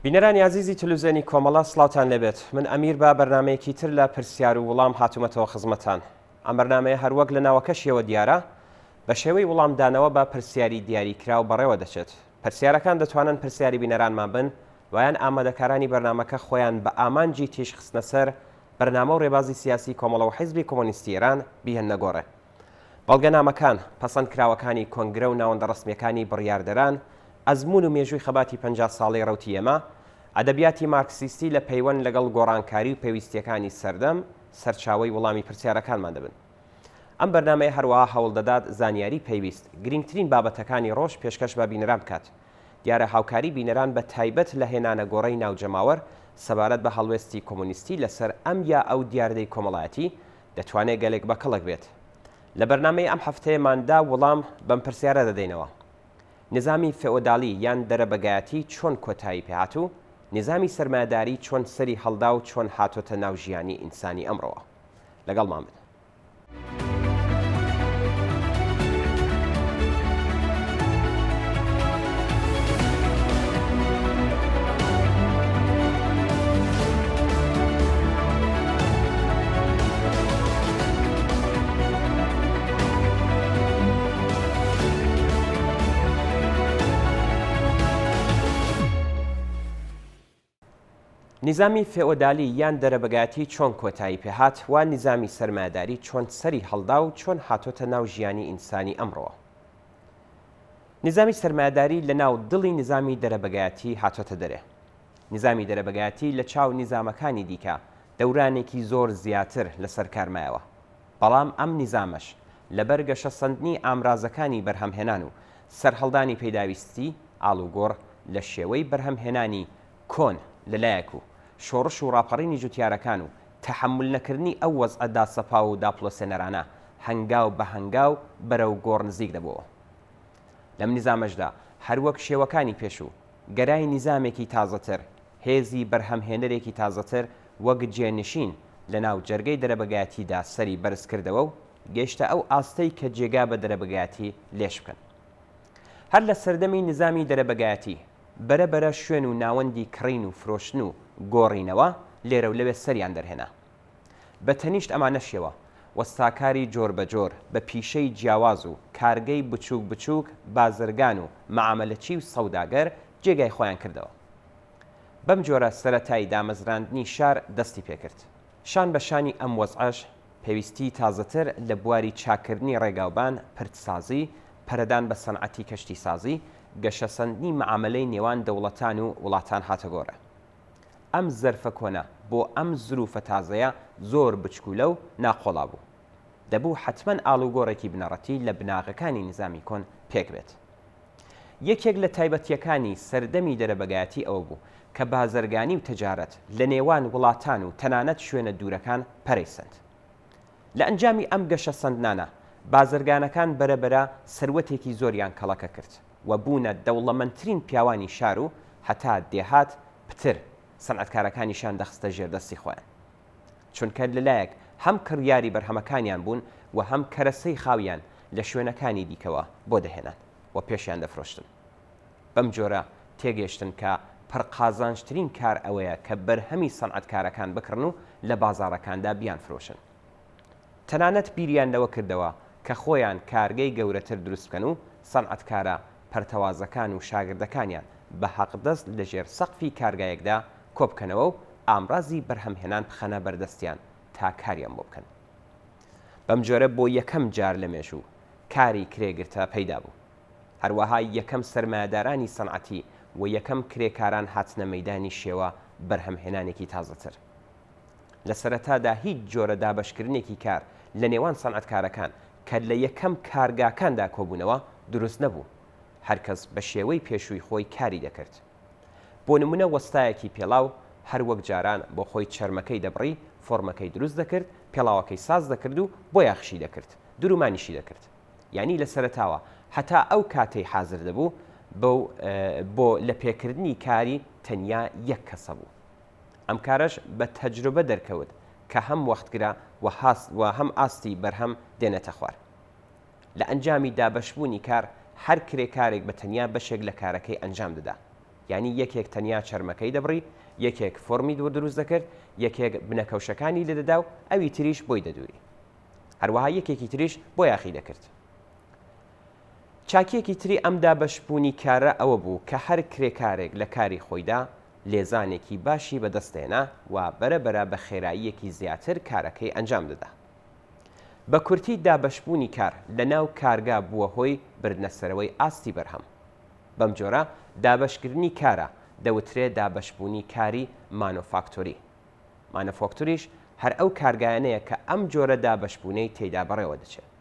بینەرانی عزیزی تلوزیۆنی کۆمەڵە سڵاوتان لێبێت. من ئەمیر با بەرنمەیەکی تر لە پرسیار و وڵام هاتوومەتەوە خزمەتان. ئەم بەرنمەیە هەروەک لە ناوەکەشیەوە دیارە بە شێوەی وڵامدانەوە بە پرسیاری دیاریکرا و بەڕێوە دەچێت. پرسیارەکان دەتوانن پرسیاری بینەرانمان بن ویان ئامادەکارانی بەرنمەکە خۆیان بە ئامانجی تیش خستنە سەر بەرنامە و ڕێبازی سیاسی کۆمەڵە و حیزبی کۆمۆنیستی ئێران بیهێن نەگۆڕێ. بەڵگەنامەکان، پەسەندکراوەکانی کۆنگرە و ناوەندە ڕسمیەکانی بڕیاردەران، ئەزمون و مێژووی خەباتی 50 ساڵی ڕەوتی ئێمە، ئەدەبیاتی مارکسیستی لە پەیوەند لەگەڵ گۆڕانکاری و پێویستیەکانی سەردەم سەرچاوەی وەڵامی پرسیارەکانمان دەبن. ئەم بەرنمەیە هەروەها هەوڵ دەدات زانیاری پێویست گرنگترین بابەتەکانی ڕۆژ پێشکەش بە بینەران بکات. دیارە هاوکاری بینەران بە تایبەت لە هێنانە گۆڕەی ناوجەماوەر سەبارەت بە هەڵوێستی کۆمۆنیستی لەسەر ئەم یا ئەو دیاردەی کۆمەڵایەتی دەتوانێت گەلێک بە کەڵک بێت. لە بەرنمەی ئەم هەفتەیەماندا وەڵام بەم پرسیارە دەدەینەوە. نظامی فێئۆداڵی یان دەرەبەگایەتی چۆن کۆتایی پێهاتوو؟ نظامی سەرمایەداری چۆن سەری هەڵدا و چۆن هاتۆتە ناو ژیانی ئینسانی ئەمڕۆوە؟ لەگەڵمان بن. نظامی فێئۆدالی یان دەرەبەگایەتی چۆن کۆتایی پێهات و نظامی سەرمایەداری چۆن سەری هەڵدا و چۆن هاتۆتە ناو ژیانی ئینسانی ئەمڕۆوە. نظامی سەرمایەداری لە ناو دڵی نظامی دەرەبەگایەتی هاتۆتە دەرێ. نظامی دەرەبەگایەتی لە چاو نظامەکانی دیکە دەورانێکی زۆر زیاتر لەسەر کارمایەوە. بەڵام ئەم نظامەش لەبەر گەشەسەندنی ئامرازەکانی بەرهەمهێنان و سەرهەڵدانی پێداویستی ئاڵوگۆڕ لە شێوەی بەرهەمهێنانی کۆن لەلایەک و شۆڕش و ڕاپەڕینی جوتیارەکان و تەحمل نەکردنی ئەو وەزعەدا سەپا و داپڵۆسێنەرانە هەنگاو بە هەنگاو بەرەو گۆڕ نزیک دەبەوە. لەم نظامەشدا هەروەک شێوەکانی پێشوو گەرای نظامێکی تازەتر، هێزی بەرهەمهێنەرێکی تازەتر وەک جێنشین لە ناو جەرگەی دەرەبەگایەتیدا سەری بەرز کردەوە و گەیشتە ئەو ئاستەی کە جێگا بە دەرەبەگایەتی لێش بکەن. هەر لە سەردەمی نظامی دەرەبەگایەتی بەرەبەرە شوێن و ناوەندی کڕین و فرۆشتن و گۆڕینەوە لێرە و لەوێ سەریان دەرهێنا. بە تەنیشت ئەمانەشیەوە وەستاکاری جۆر بە جۆر بە پیشەی جیاواز و کارگەی بچووک بچووک بازرگان و مەعاملەچی و سەوداگەر جێگای خۆیان کردەوە. بەم جۆرە سەرەتای دامەزراندنی شار دەستی پێکرد. شان بە شانی ئەم وەزعەش پێویستی تازەتر لە بواری چاکردنی ڕێگاوبان، پرتسازی، پەرەدان بە سەنعەتی کەشتی سازی، گەشەسەندنی مەعاملەی نێوان دەوڵەتان و وڵاتان هاتە گۆڕە. ئەم زەرفە کۆنە بۆ ئەم زروفە تازەیە زۆر بچکولە و ناقۆڵا بوو. دەبوو حتمەن ئاڵوگۆڕێکی بنەڕەتی لە بناغەکانی نظامی کۆن پێک بێت. یەکێک لە تایبەتیەکانی سەردەمی دەرەبەگایەتی ئەوە بوو کە بازرگانی و تجارەت لە نێوان وڵاتان و تەنانەت شوێنە دوورەکان پەرەیسەند. لە ئەنجامی ئەم گەشەسەندانە بازرگانەکان بەرەبەرە سەروەتێکی زۆریان کەڵەکە کرد و بوونە دەوڵەمەندترین پیاوانی شار و هەتا دێهات پتر سەنعەتکارەکانیشان دەخستە ژێردەستی خۆیان. چونکە لەلایەک هەم کڕیاری بەرهەمەکانیان بوون و هەم کەرەسەی خاویان لە شوێنەکانی دیکەوە بۆ دەهێنان و پێشیان دەفرۆشتن. بەم جۆرە تێگەیشتن کە پڕقازانشترین کار ئەوەیە کە بەرهەمی سەنعەتکارەکان بکڕن و لە بازاڕەکاندا بیان فرۆشن. تەنانەت بیریان لەوە کردەوە کە خۆیان کارگەی گەورەتر دروست بکەن و سەنعەتکارە پەرتەوازەکان و شاگردەکانیان بە حەقدەست لە ژێر سەقفی کارگایەکدا کۆبکەنەوە و ئامرازی بەرهەمهێنان بخەنە بەردەستیان تا کاریان بۆ بکەن. بەم جۆرە بۆ یەکەم جار لە مێژوو کاری کرێگرتە پەیدا بوو. هەروەها یەکەم سەرمایەدارانی سەنعەتی و یەکەم کرێکاران هاتنە مەیدانی شێوە بەرهەمهێنانێکی تازەتر. لە سەرەتادا هیچ جۆرە دابەشکردنێکی کار لە نێوان سەنعەتکارەکان کە لە یەکەم کارگاکاندا کۆبوونەوە دروست نەبوو. هەرکەس بە شێوەی پێشووی خۆی کاری دەکرد. بۆ نمونە وەستایەکی پێڵاو هەر وەک جاران بۆ خۆی چەرمەکەی دەبڕی، فۆرمەکەی دروست دەکرد، پێڵاوەکەی ساز دەکرد و بۆ یاخشی دەکرد، درومانیشی دەکرد. یعنی لە سەرەتاوە هەتا ئەو کاتەی حازر دەبوو بۆ لە پێکردنی کاری تەنیا یەک کەسە بوو. ئەم کارەش بە تەجروبە دەرکەوت کە هەم وەختگرا و هەم ئاستی بەرهەم دێنێتە خوار. لە ئەنجامی دابەشبوونی کار هەر کرێکارێک بە تەنیا بەشێک لە کارەکەی ئەنجام دەدا. یعنی یەکێک تەنیا چەرمەکەی دەبڕی، یەکێک فۆرمی دروست دەکرد، یەکێک بنەکەوشەکانی لێ دەدا و ئەوی تریش بۆی دەدووری، هەروەها یەکێکی تریش بۆ یاخی دەکرد. چاکیەکی تری ئەم دابەشبوونی کارە ئەوە بوو کە هەر کرێکارێک لە کاری خۆیدا لێزانێکی باشی بەدەستێنا و بەرەبەرە بە خێراییەکی زیاتر کارەکەی ئەنجام دەدا. بە کورتی دابەشبوونی کار لە ناو کارگا بووە هۆی بردنەسەرەوەی ئاستی بەرهەم. بەم جۆرە دابەشکردنی کارە دەوترێت دابەشبوونی کاری مانۆفاکتۆری. مانۆفاکتۆریش هەر ئەو کارگایانەیە کە ئەم جۆرە دابەشبوونەی تێیدا بەڕێوە دەچێت.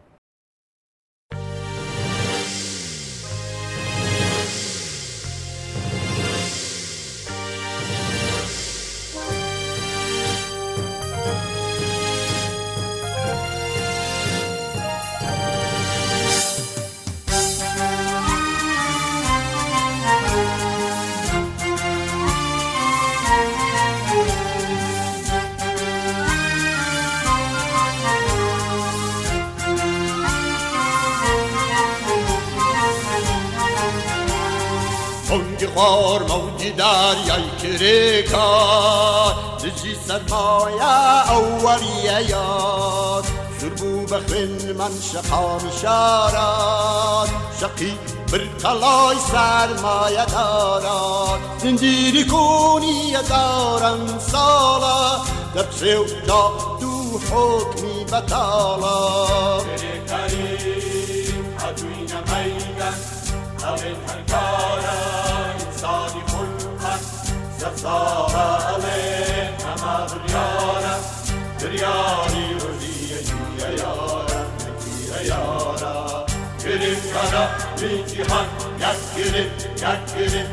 خوار موجی دریای کرێکار دژی سەرمایە ئەووەریە یار شربوو بە خوێنمان شەقامی شاران شەقی برقەڵای سەرمایەداران زنجیری کۆنیە دارن ساڵە دەبچێ و داد و حۆکمی بەتاڵە کرێکاری هەدوینە مەیدەن ئەڵێن هەرکارە إنساني خلقا سفسارة ألين أما دريارة درياري ردية يا يارا يا يارا كريم كرا بيجيهان يكريم يكريم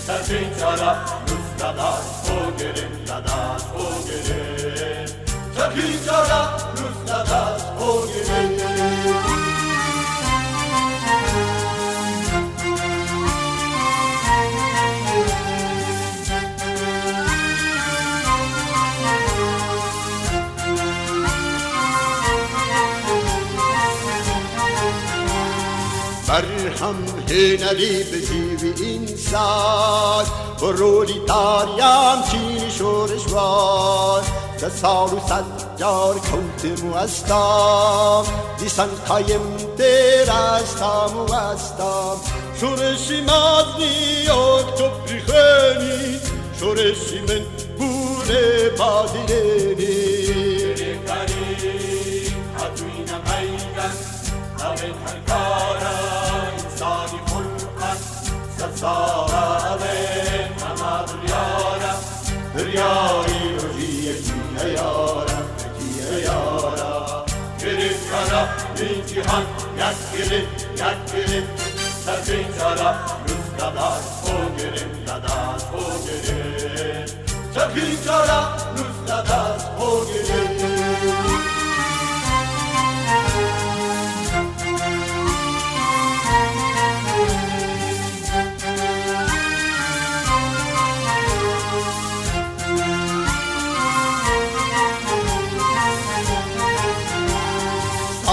سفين كرا نستداش فوقرين لداش فوقرين سفين كرا نستداش فوقرين برهم هنری بجیوی انسان پرولیتاریام چینی شورشوار سال و سجار کوتم و استام دیسان قایم در استام و استام شورشی مازنی اکتبری خیلی شورشی من بونه بادیرینی کریم حدوینم ایگن أبن هالكارا إنساني خلقا سبسارة أبن أما دريارة درياري رجية يا يارا يا يارا كريم كرا من جهان يكرم يكرم سفين كرا نستداش فوقرم لداش فوقرم سفين كرا نستداش فوقرم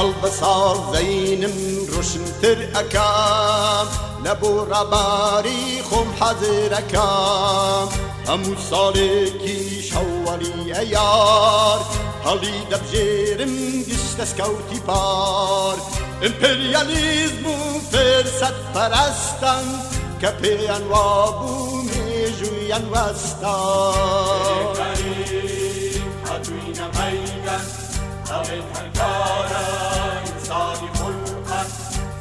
البصار زينم روشنتر أكام لبو رباري خم حذر أكام همو صالكي شوالي أيار هالي دبجيرم قشت سكوتي بار امپرياليزم فرصت پرستن كپيان وابو ميجويان وستان كريم هدوين ميدان أبن هالكارا إنساني خلقا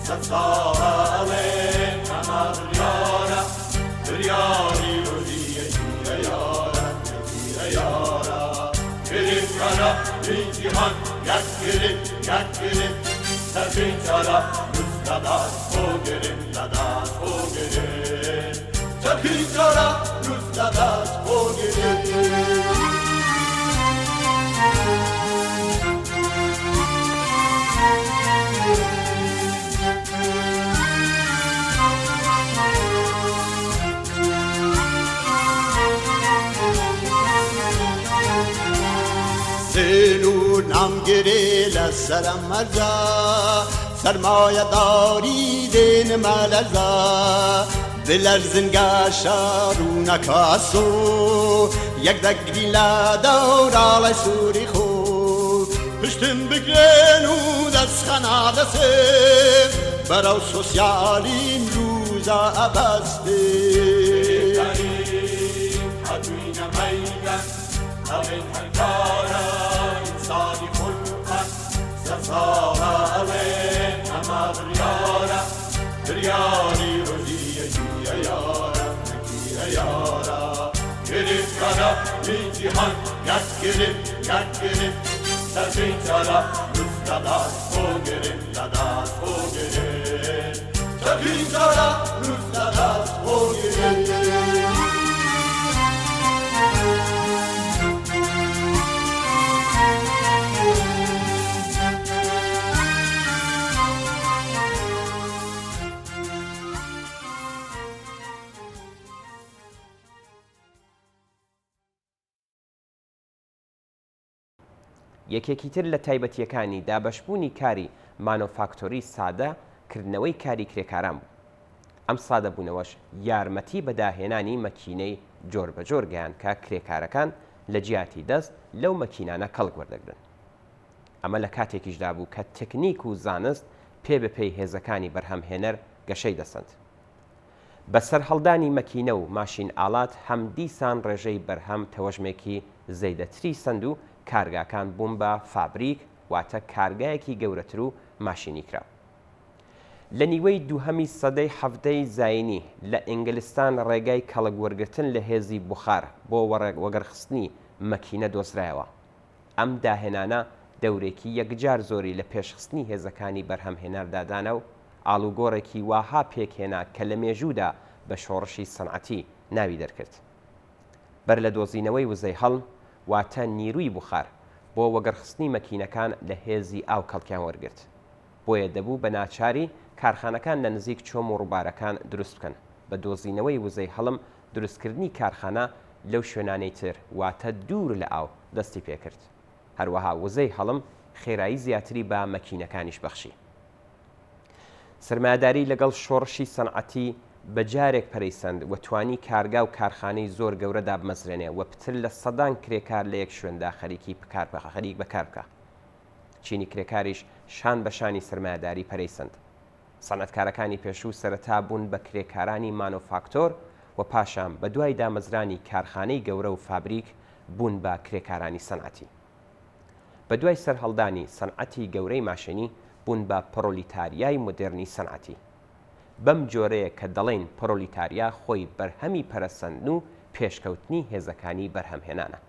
سبسارة ألين أما دريارة درياري ردية يا يارا يا يارا كريم كرا من جهان يكرم يكرم سفين كرا نستداش فوقرم لداش فوقرم سفين كرا نستداش فوقرم سلو نام گیری لسرم مرزا سرمایه داری دین ملزا دلرزنگا شارون کاسو یک دگری لا دورال سوری خو پشتم بگرن و دست خنادسه براو سوسیالیم روزا ابسته هدوین میدن همین هنگارا انسانی خلقا سساوه اما بریارا بریاری روزی جویا یارا نکیه یارا گرفت کارا بی جیهان یک گرفت سربین چارا روز داداست او گرفت سربین چارا روز داداست او گرفت یەکێکی تر لە تایبەتیەکانی دابەشبوونی کاری مانۆفاکتۆری سادە کردنەوەی کاری کرێکاران بوو. ئەم سادەبوونەوەش یارمەتی بەداهێنانی مەکینەی جۆربەجۆر گەیان کە کرێکارەکان لە جیاتی دەست لەو مەکینانە کەڵک وەردەگرن. ئەمە لە کاتێکیشدا بوو کە تەکنیک و زانست پێ بەپێی هێزەکانی بەرهەمهێنەر گەشەی دەسەند. بەسەر هەڵدانی مەکینە و ماشین ئالات هەمدیسان ڕێژەی بەرهەم تەوەژمێکی زەیدەتری سند و کارگاکان بوون بە فابریک واتە کارگایەکی گەورەتر و ماشینی کرا. لە نیوەی دووهەمی سەدەی حەڤدەی زاینی لە ئینگلستان ڕێگای کەڵک وەرگرتن لە هێزی بوخار بۆ وەگەرخستنی مەکینە دۆزرایەوە. ئەم داهێنانە دەورێکی یەکجار زۆری لە پێشخستنی هێزەکانی بەرهەمهێناردادانە و ئاڵوگۆڕێکی واها پێکهێنا کە لە مێژوودا بە شۆڕشی سەنعەتی ناوی دەرکرد. بەر لە دۆزینەوەی وزەی هەڵم واتە نیروی بوخار بۆ وەگەرخستنی مەکینەکان لە هێزی ئاو کەڵکیان وەرگرت. بۆیە دەبوو بە ناچاری کارخانەکان لە نزیک چۆم و ڕووبارەکان دروست بکەن. بە دۆزینەوەی وزەی هەڵم دروستکردنی کارخانە لەو شوێنانەی تر واتە دوور لە ئاو دەستی پێکرد. هەروەها وزەی هەڵم خێرایی زیاتری بە مەکینەکانیش بەخشی. سرمایه‌داری لەگەڵ شۆڕشی سەنعەتی بەجارێک پەرەیسەند و توانی کارگا و کارخانەی زۆر گەورەدا بمەزرێنێ و پتر لە سەدان کرێکار لە یەک شوێندا خەریک بەکار بکە. چینی کرێکاریش شان بە شانی سرمایه‌داری پەرەیسەند. سەنعەتکارەکانی پێشوو سەرەتا بوون بە کرێکارانی مانۆفاکتۆر و پاشان بە دوای دامەزرانی کارخانەی گەورە و فابریک بوون بە کرێکارانی سەنعەتی. بە دوای سەرهەڵدانی سەنعەتی گەورەی ماشینی بوون بە پرۆلیتاریای مدرنی سەنعەتی. بەم جۆرەیە کە دەڵێن پرۆلیتاریا خۆی بەرهەمی پەرەسەندن و پێشکەوتنی هێزەکانی بەرهەمهێنانە.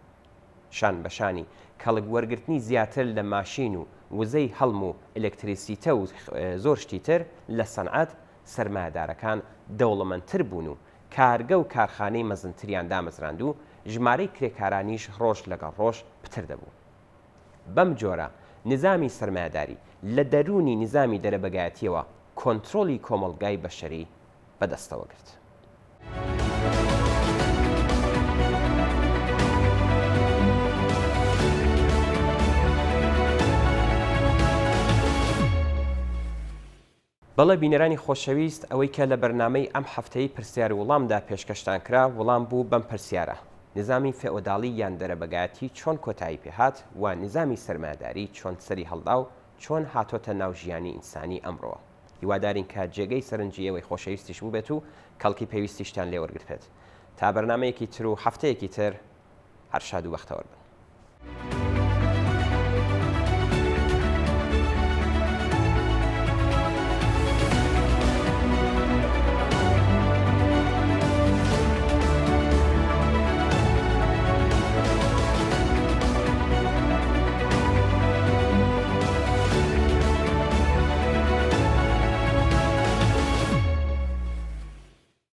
شان بەشانی کەڵک وەرگرتنی زیاتر لە ماشین و وزەی هەڵم و ئلکتریسیتە و زۆر شتی تر لە سەنعەت سەرمایه‌دارەکان دەوڵەمەندتر بوون و کارگە و کارخانەی مەزنتریان دامەزراند و ژمارەی کرێکارانیش ڕۆژ لەگەڵ ڕۆژ پتر دەبوو. بەم جۆرە نظامی سەرمایه‌داری لە دەرونی نظامی دەرەبەگایەتیەوە کۆنتترۆلی کۆمەڵگای بەشەری بەدەستەوە گرت. بەڵێ بینەرانی خۆشەویست ئەوەی کە لە بەرنامەی ئەم هەفتەی پرسیار وڵامدا پێشکەشتان کرا وەڵام بوو بەم پرسیارە. نظامی فێئۆداڵی یان دەرەبەگایەتی چۆن کۆتایی پێهات و نظامی سەرمایه‌داری چۆن سەری هەڵدا و چۆن هاتۆتە ناو ژیانی ئینسانی ئەمڕۆ. هیوادارین کە جێگەی سەرنجی ئەوەی خۆشەویستیش بوو بێت و کەڵکی پێویستیشتان لێوەرگرت بێت. تا بەرنامەیەکی تر و هەفتەیەکی تر هەر شاد و بەختەوەر بن.